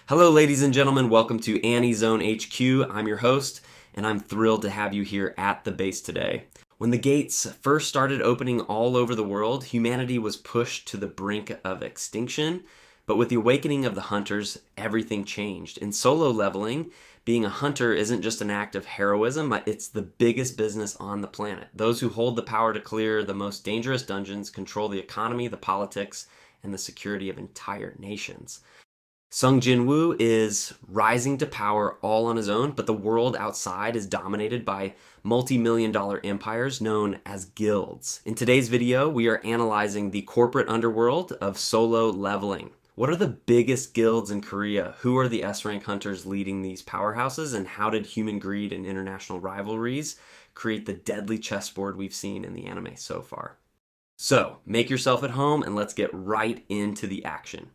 Hello, ladies and gentlemen. Welcome to AniZone HQ. I'm your host, and I'm thrilled to have you here at the base today. When the gates first started opening all over the world, humanity was pushed to the brink of extinction. But with the awakening of the hunters, everything changed. In solo leveling, being a hunter isn't just an act of heroism, it's the biggest business on the planet. Those who hold the power to clear the most dangerous dungeons control the economy, the politics, and the security of entire nations. Sung Jin-woo is rising to power all on his own, but the world outside is dominated by multi-million-dollar empires known as guilds. In today's video, we are analyzing the corporate underworld of solo leveling. What are the biggest guilds in Korea? Who are the S-rank hunters leading these powerhouses? And how did human greed and international rivalries create the deadly chessboard we've seen in the anime so far? So, make yourself at home and let's get right into the action.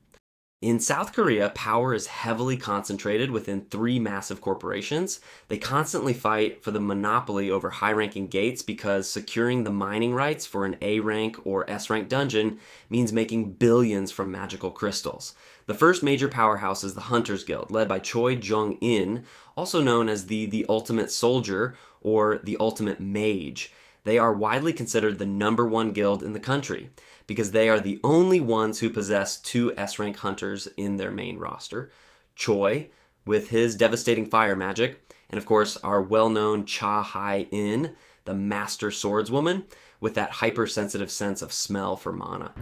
In South Korea, power is heavily concentrated within three massive corporations. They constantly fight for the monopoly over high-ranking gates because securing the mining rights for an A-rank or S-rank dungeon means making billions from magical crystals. The first major powerhouse is the Hunters Guild, led by Choi Jong, also known as the Ultimate Soldier or the Ultimate Mage. They are widely considered the #1 guild in the country because they are the only ones who possess two S-rank hunters in their main roster. Choi, with his devastating fire magic, and of course our well-known Cha-Hai-in, the master swordswoman, with that hypersensitive sense of smell for mana.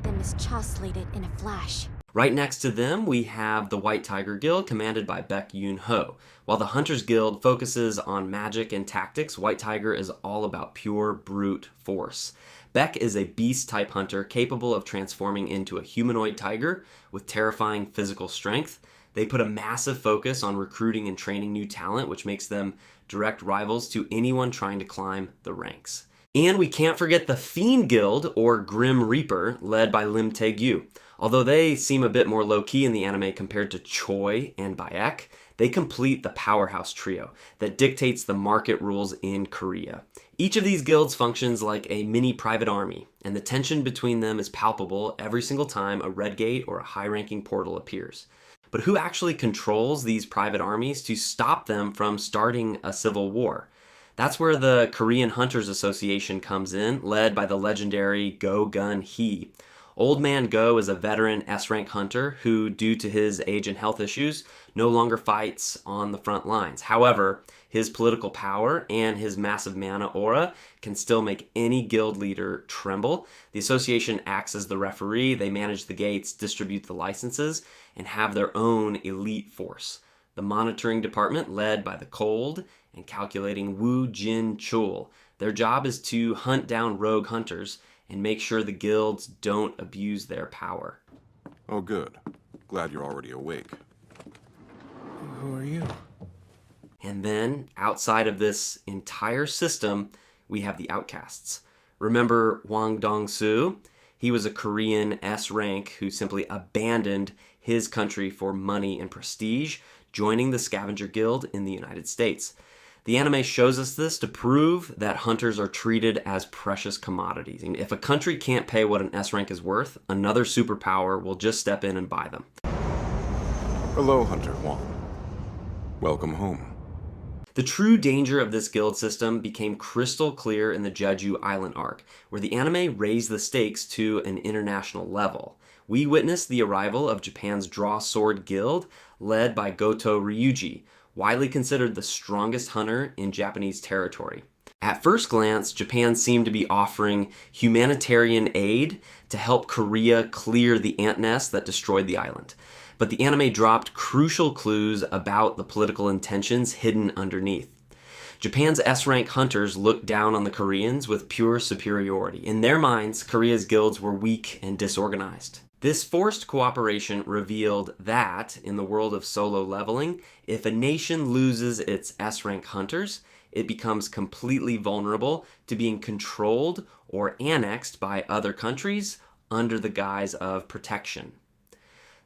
Then Miss Cha slayed it in a flash. Right next to them, we have the White Tiger Guild, commanded by Baek Yoon. While the Hunters Guild focuses on magic and tactics, White Tiger is all about pure brute force. Baek is a beast-type hunter capable of transforming into a humanoid tiger with terrifying physical strength. They put a massive focus on recruiting and training new talent, which makes them direct rivals to anyone trying to climb the ranks. And we can't forget the Fiend Guild, or Grim Reaper, led by Lim Tae-gyu. Although they seem a bit more low-key in the anime compared to Choi and Baek, they complete the powerhouse trio that dictates the market rules in Korea. Each of these guilds functions like a mini private army, and the tension between them is palpable every single time a red gate or a high-ranking portal appears. But who actually controls these private armies to stop them from starting a civil war? That's where the Korean Hunters Association comes in, led by the legendary Gun-Hee. Old Man Go is a veteran S-rank hunter who, due to his age and health issues, no longer fights on the front lines. However, his political power and his massive mana aura can still make any guild leader tremble. The association acts as the referee, they manage the gates, distribute the licenses, and have their own elite force. The monitoring department, led by the cold and calculating Woo Jin Chul. Their job is to hunt down rogue hunters and make sure the guilds don't abuse their power. Oh, good. Glad you're already awake. Who are you? And then, outside of this entire system, we have the Outcasts. Remember Hwang Dong-soo? He was a Korean S-rank who simply abandoned his country for money and prestige, joining the Scavenger Guild in the United States. The anime shows us this to prove that hunters are treated as precious commodities. And if a country can't pay what an S-rank is worth, another superpower will just step in and buy them. Hello, Hunter Hwang. Welcome home. The true danger of this guild system became crystal clear in the Jeju Island arc, where the anime raised the stakes to an international level. We witnessed the arrival of Japan's Draw Sword Guild, led by Goto Ryuji, widely considered the strongest hunter in Japanese territory. At first glance, Japan seemed to be offering humanitarian aid to help Korea clear the ant nest that destroyed the island. But the anime dropped crucial clues about the political intentions hidden underneath. Japan's S-rank hunters looked down on the Koreans with pure superiority. In their minds, Korea's guilds were weak and disorganized. This forced cooperation revealed that, in the world of solo leveling, if a nation loses its S-rank hunters, it becomes completely vulnerable to being controlled or annexed by other countries under the guise of protection.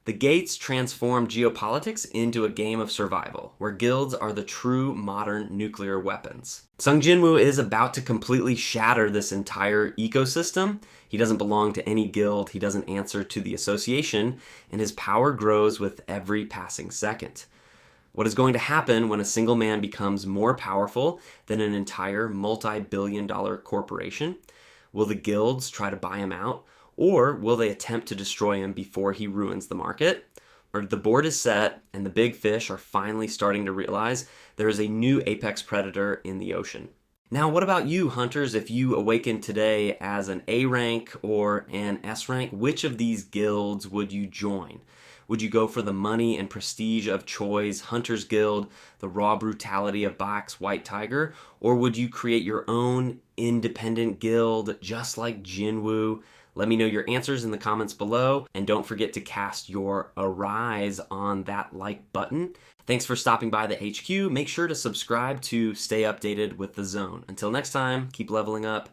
The gates transform geopolitics into a game of survival, where guilds are the true modern nuclear weapons. Sung Jinwoo is about to completely shatter this entire ecosystem. He doesn't belong to any guild, he doesn't answer to the association, and his power grows with every passing second. What is going to happen when a single man becomes more powerful than an entire multi-billion-dollar corporation? Will the guilds try to buy him out? Or will they attempt to destroy him before he ruins the market? Or the board is set and the big fish are finally starting to realize there is a new apex predator in the ocean. Now, what about you, hunters? If you awaken today as an A rank or an S rank, which of these guilds would you join? Would you go for the money and prestige of Choi's Hunter's Guild, the raw brutality of Baek's White Tiger, or would you create your own independent guild just like Jinwoo? Let me know your answers in the comments below, and don't forget to cast your Arise on that like button. Thanks for stopping by the HQ. Make sure to subscribe to stay updated with the zone. Until next time, keep leveling up.